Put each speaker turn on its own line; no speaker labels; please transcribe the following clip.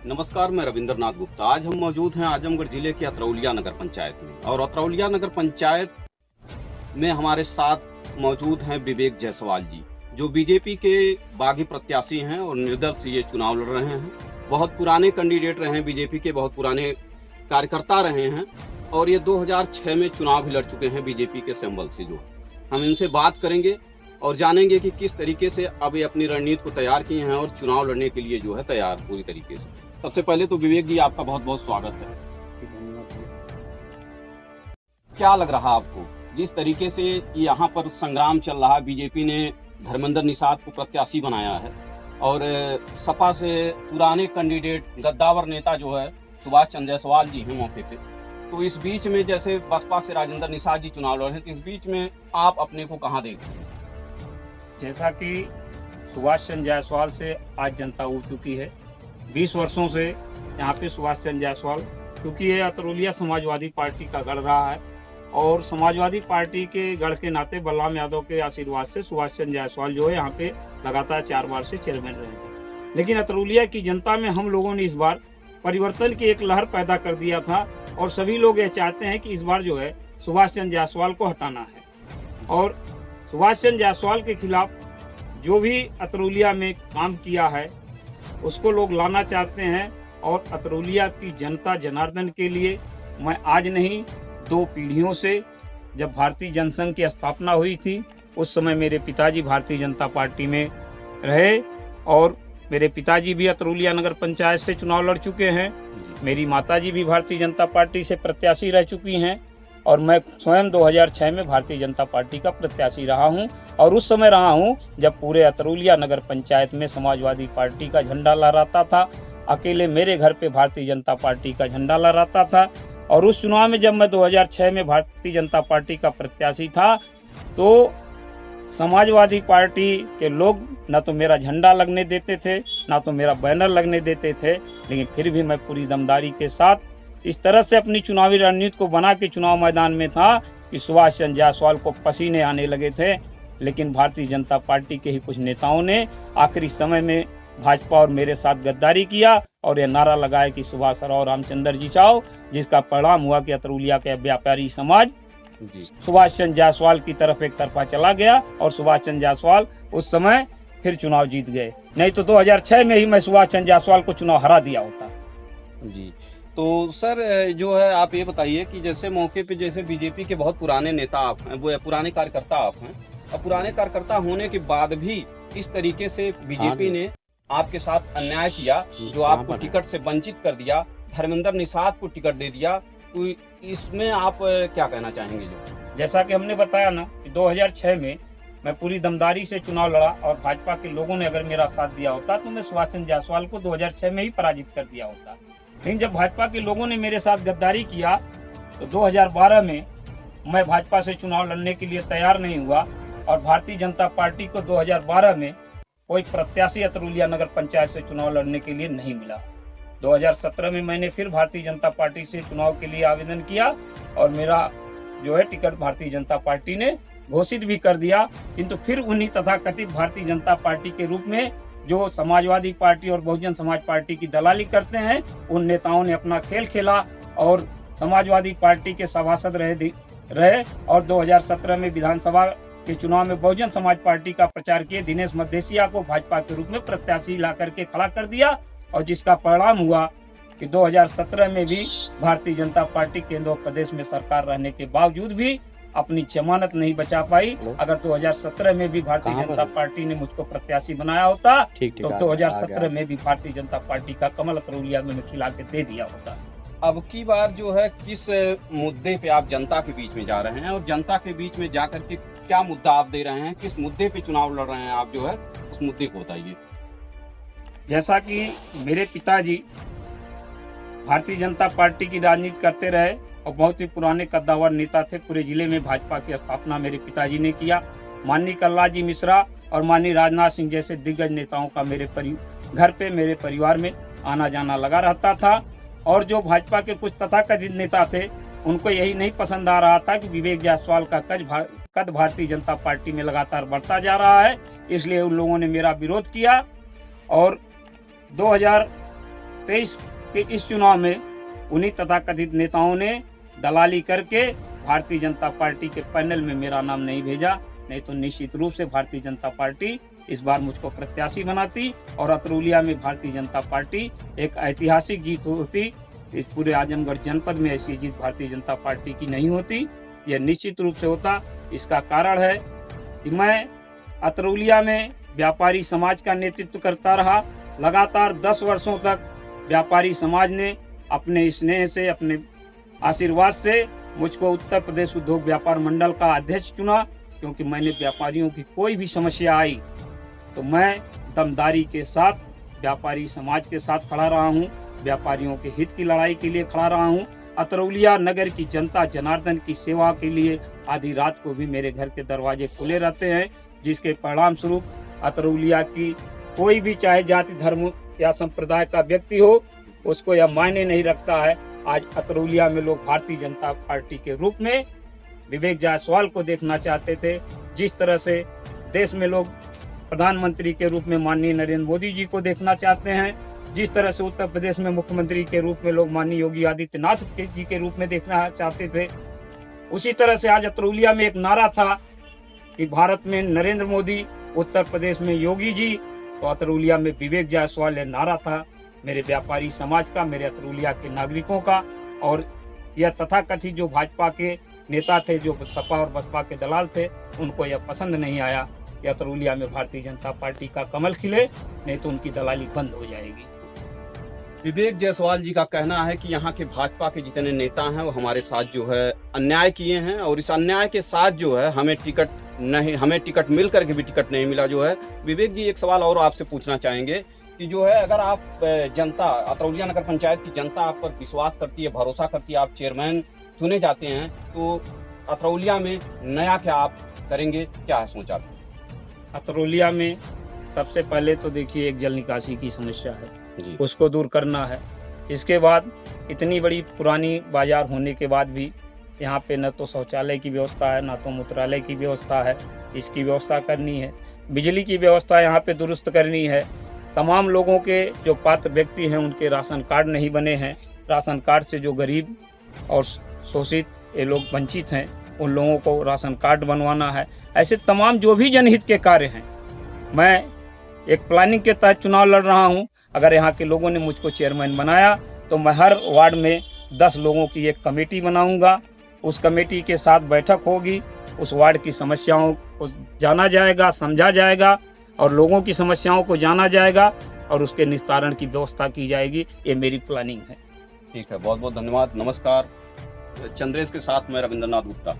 नमस्कार, मैं रविंद्र नाथ गुप्ता। आज हम मौजूद हैं आजमगढ़ जिले के अतरौलिया नगर पंचायत में और अतरौलिया नगर पंचायत में हमारे साथ मौजूद हैं विवेक जायसवाल जी, जो बीजेपी के बागी प्रत्याशी हैं और निर्दल से ये चुनाव लड़ रहे हैं। बहुत पुराने कैंडिडेट रहे हैं, बीजेपी के बहुत पुराने कार्यकर्ता रहे हैं और ये 2006 में चुनाव भी लड़ चुके हैं बीजेपी के सिंबल से। जो हम इनसे बात करेंगे और जानेंगे कि किस तरीके से अब ये अपनी रणनीति को तैयार किए हैं और चुनाव लड़ने के लिए जो है तैयार पूरी तरीके से। सबसे पहले तो विवेक जी, आपका बहुत बहुत स्वागत है। क्या लग रहा आपको, जिस तरीके से यहाँ पर संग्राम चल रहा है, बीजेपी ने धर्मेंद्र निषाद को प्रत्याशी बनाया है और सपा से पुराने कैंडिडेट गद्दावर नेता जो है सुभाष चंद्र जायसवाल जी हैं मौके पे, तो इस बीच में जैसे बसपा से राजेंद्र निषाद जी चुनाव लड़ रहे हैं, तो इस बीच में आप अपने को कहाँ देखते हैं?
जैसा कि सुभाष चंद्र जायसवाल से आज जनता उठ चुकी है। 20 वर्षों से यहाँ पे सुभाष चंद्र जायसवाल, क्योंकि ये अतरौलिया समाजवादी पार्टी का गढ़ रहा है और समाजवादी पार्टी के गढ़ के नाते बलराम यादव के आशीर्वाद से सुभाष चंद्र जायसवाल जो है यहाँ पे लगातार 4 बार से चेयरमैन रहे थे। लेकिन अतरौलिया की जनता में हम लोगों ने इस बार परिवर्तन की एक लहर पैदा कर दिया था और सभी लोग ये चाहते हैं कि इस बार जो है सुभाष चंद्र जायसवाल को हटाना है और सुभाष चंद्र जायसवाल के खिलाफ जो भी अतरौलिया में काम किया है उसको लोग लाना चाहते हैं। और अतरौलिया की जनता जनार्दन के लिए मैं आज नहीं 2 पीढ़ियों से, जब भारतीय जनसंघ की स्थापना हुई थी उस समय मेरे पिताजी भारतीय जनता पार्टी में रहे और मेरे पिताजी भी अतरौलिया नगर पंचायत से चुनाव लड़ चुके हैं। मेरी माताजी भी भारतीय जनता पार्टी से प्रत्याशी रह चुकी हैं और मैं स्वयं 2006 में भारतीय जनता पार्टी का प्रत्याशी रहा हूं और उस समय रहा हूं जब पूरे अतरौलिया नगर पंचायत में समाजवादी पार्टी का झंडा लहराता था। अकेले मेरे घर पे भारतीय जनता पार्टी का झंडा लहराता था और उस चुनाव में जब मैं 2006 में भारतीय जनता पार्टी का प्रत्याशी था तो समाजवादी पार्टी के लोग न तो मेरा झंडा लगने देते थे, न तो मेरा बैनर लगने देते थे, लेकिन फिर भी मैं पूरी दमदारी के साथ इस तरह से अपनी चुनावी रणनीति को बना के चुनाव मैदान में था कि सुभाष चंद्र जायसवाल को पसीने आने लगे थे। लेकिन भारतीय जनता पार्टी के ही कुछ नेताओं ने आखिरी समय में भाजपा और मेरे साथ गद्दारी किया और यह नारा लगाया कि सुभाष और रामचंद्र जी चाहो, जिसका परिणाम हुआ कि अतरौलिया के व्यापारी समाज सुभाष चंद्र जायसवाल की तरफ एक तरफा चला गया और सुभाष चंद्र जायसवाल उस समय फिर चुनाव जीत गए। नहीं तो 2006 में ही मैं सुभाष चंद्र जायसवाल को चुनाव हरा दिया होता।
जी, तो सर जो है आप ये बताइए कि जैसे मौके पे जैसे बीजेपी के बहुत पुराने नेता आप हैं, वो पुराने कार्यकर्ता आप हैं और पुराने कार्यकर्ता होने के बाद भी इस तरीके से बीजेपी ने आपके साथ अन्याय किया, जो आपको टिकट से वंचित कर दिया, धर्मेंद्र निषाद को टिकट दे दिया, तो इसमें आप क्या कहना चाहेंगे? जो
जैसा कि हमने बताया ना कि 2006 में मैं पूरी दमदारी से चुनाव लड़ा और भाजपा के लोगों ने अगर मेरा साथ दिया होता तो मैं सुभाष चंद्र जायसवाल को 2006 में ही पराजित कर दिया होता। लेकिन जब भाजपा के लोगों ने मेरे साथ गद्दारी किया तो 2012 में मैं भाजपा से चुनाव लड़ने के लिए तैयार नहीं हुआ और भारतीय जनता पार्टी को 2012 में कोई प्रत्याशी अतरौलिया नगर पंचायत से चुनाव लड़ने के लिए नहीं मिला। 2017 में मैंने फिर भारतीय जनता पार्टी से चुनाव के लिए आवेदन किया और मेरा जो है टिकट भारतीय जनता पार्टी ने घोषित भी कर दिया, किंतु फिर उन्हीं तथाकथित भारतीय जनता पार्टी के रूप में जो समाजवादी पार्टी और बहुजन समाज पार्टी की दलाली करते हैं, उन नेताओं ने अपना खेल खेला और समाजवादी पार्टी के सभासद रहे और 2017 में विधानसभा के चुनाव में बहुजन समाज पार्टी का प्रचार किए दिनेश मदेशिया को भाजपा के रूप में प्रत्याशी ला करके खड़ा कर दिया और जिसका परिणाम हुआ कि 2017 में भी भारतीय जनता पार्टी केंद्र और प्रदेश में सरकार रहने के बावजूद भी अपनी जमानत नहीं बचा पाई। अगर 2017 में भी भारतीय जनता पार्टी ने मुझको प्रत्याशी बनाया होता तो 2017 में भी भारतीय जनता पार्टी का कमल अतरौलिया में खिला के दे दिया होता।
अब की बार जो है किस मुद्दे पे आप जनता के बीच में जा रहे हैं और जनता के बीच में जाकर के क्या मुद्दा आप दे रहे हैं, किस मुद्दे पे चुनाव लड़ रहे हैं आप, जो है उस मुद्दे को बताइए।
जैसा कि मेरे पिताजी भारतीय जनता पार्टी की राजनीति करते रहे और बहुत ही पुराने कद्दावर नेता थे, पूरे जिले में भाजपा की स्थापना मेरे पिताजी ने किया। माननीय कल्लाजी मिश्रा और माननीय राजनाथ सिंह जैसे दिग्गज नेताओं का मेरे घर पे मेरे परिवार में आना जाना लगा रहता था और जो भाजपा के कुछ तथाकथित नेता थे उनको यही नहीं पसंद आ रहा था कि विवेक जायसवाल का कद भारतीय जनता पार्टी में लगातार बढ़ता जा रहा है, इसलिए उन लोगों ने मेरा विरोध किया और 2023 के इस चुनाव में उन्हीं तथाकथित नेताओं ने दलाली करके भारतीय जनता पार्टी के पैनल में मेरा नाम नहीं भेजा, नहीं तो निश्चित रूप से भारतीय जनता पार्टी इस बार मुझको प्रत्याशी बनाती और अतरौलिया में भारतीय जनता पार्टी एक ऐतिहासिक जीत होती। इस पूरे आजमगढ़ जनपद में ऐसी जीत भारतीय जनता पार्टी की नहीं होती, यह निश्चित रूप से होता। इसका कारण है कि मैं अतरौलिया में व्यापारी समाज का नेतृत्व करता रहा। लगातार 10 वर्षों तक व्यापारी समाज ने अपने स्नेह से, अपने आशीर्वाद से मुझको उत्तर प्रदेश उद्योग व्यापार मंडल का अध्यक्ष चुना, क्योंकि मैंने व्यापारियों की कोई भी समस्या आई तो मैं दमदारी के साथ व्यापारी समाज के साथ खड़ा रहा हूँ, व्यापारियों के हित की लड़ाई के लिए खड़ा रहा हूँ। अतरौलिया नगर की जनता जनार्दन की सेवा के लिए आधी रात को भी मेरे घर के दरवाजे खुले रहते हैं, जिसके परिणाम स्वरूप अतरौलिया की कोई भी चाहे जाति धर्म या संप्रदाय का व्यक्ति हो, उसको यह मायने नहीं रखता है। आज अतरौलिया में लोग भारतीय जनता पार्टी के रूप में विवेक जायसवाल को देखना चाहते थे। जिस तरह से देश में लोग प्रधानमंत्री के रूप में माननीय नरेंद्र मोदी जी को देखना चाहते हैं, जिस तरह से उत्तर प्रदेश में मुख्यमंत्री के रूप में लोग माननीय योगी आदित्यनाथ जी के रूप में देखना चाहते थे, उसी तरह से आज अतरौलिया में एक नारा था कि भारत में नरेंद्र मोदी, उत्तर प्रदेश में योगी जी, तो अतरौलिया में विवेक जायसवाल यह नारा था मेरे व्यापारी समाज का, मेरे अतरौलिया के नागरिकों का। और यह तथाकथित जो भाजपा के नेता थे, जो सपा और बसपा के दलाल थे, उनको यह पसंद नहीं आया कि अतरौलिया में भारतीय जनता पार्टी का कमल खिले, नहीं तो उनकी दलाली बंद हो जाएगी।
विवेक जायसवाल जी का कहना है कि यहाँ के भाजपा के जितने नेता हैं वो हमारे साथ जो है अन्याय किए हैं, और इस अन्याय के साथ जो है हमें टिकट मिल करके भी टिकट नहीं मिला जो है। विवेक जी, एक सवाल और आपसे पूछना चाहेंगे कि जो है अगर आप जनता, अतरौलिया नगर पंचायत की जनता आप पर विश्वास करती है, भरोसा करती है, आप चेयरमैन चुने जाते हैं, तो अतरौलिया में नया क्या आप करेंगे, क्या है सोचा?
अतरौलिया में सबसे पहले तो देखिए एक जल निकासी की समस्या है, उसको दूर करना है। इसके बाद इतनी बड़ी पुरानी बाजार होने के बाद भी यहाँ पे न तो शौचालय की व्यवस्था है, न तो मूत्रालय की व्यवस्था है, इसकी व्यवस्था करनी है। बिजली की व्यवस्था यहाँ पे दुरुस्त करनी है। तमाम लोगों के जो पात्र व्यक्ति हैं उनके राशन कार्ड नहीं बने हैं, राशन कार्ड से जो गरीब और शोषित ये लोग वंचित हैं, उन लोगों को राशन कार्ड बनवाना है। ऐसे तमाम जो भी जनहित के कार्य हैं, मैं एक प्लानिंग के तहत चुनाव लड़ रहा हूं। अगर यहाँ के लोगों ने मुझको चेयरमैन बनाया तो मैं हर वार्ड में 10 लोगों की एक कमेटी बनाऊंगा। उस कमेटी के साथ बैठक होगी, उस वार्ड की समस्याओं को जाना जाएगा, समझा जाएगा और लोगों की समस्याओं को जाना जाएगा और उसके निस्तारण की व्यवस्था की जाएगी। ये मेरी प्लानिंग है।
ठीक है, बहुत बहुत धन्यवाद, नमस्कार। चंद्रेश के साथ मैं रविंद्रनाथ गुप्ता।